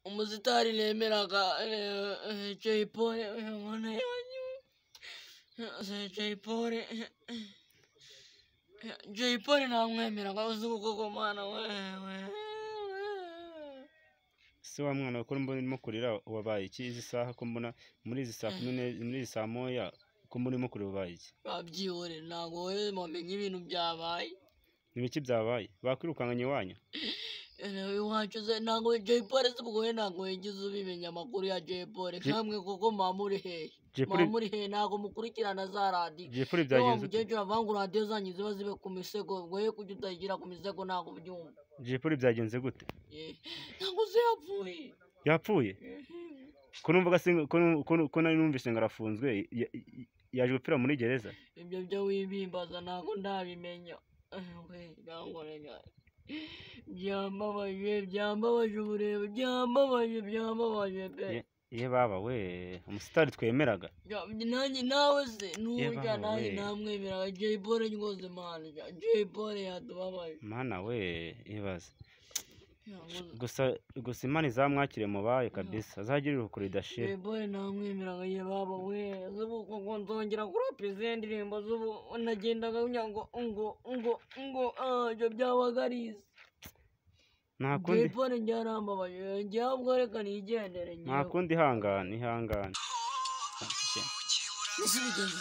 umusitari nemeraga Jay Polly mwana yanyu Jay Polly namwemeraga uzi koko mwana wewe se wa mwana ko mbona urimo kurira wabaye iki izi saha ko mbona muri izi saa 10 muri izi saa moya ko murimo kurira wabaye iki babyihore ntago wewe mumenye ibintu byabaye nibiki byabaye bakwirukanganye wanyu iwacu ze ntago Jay Polly se ubwo ntago yagize ubimenya amakuru ya Jay Polly kamwe koko mamuri he ntago mukurikirana za radio Jay Polly byagenze umukecuru avangu radio zanyu ziba zibe ku misego goye kujya utagira ku misego ntago byumva Jay Polly byagenze gute ntago se yapfuye ko numvaga ko nari numvise ngarafunzwe yaje gupfira muri gereza ibyo byo wibimbaza ntago ndabimenya we nangorenya byambabaje uburebe byambabaje pe ye baba we umusitari twemeraga nanjye nawe se nujya nanjye namwemeraga Jay Polly ngoze mana Jay Polly yadubabaje mana we ibaze gusa Imana izamwakire mubaye kabisa azagirira ukuri dashira Jay Polly namwemeraga ye baba we zubuko nzongera kuri present indirimbo zubu nagendaga ngo ibyo byabagarize Jay Polly njyarambabaje njyabwo reka nigendere nta kundi ihangane nisibigenze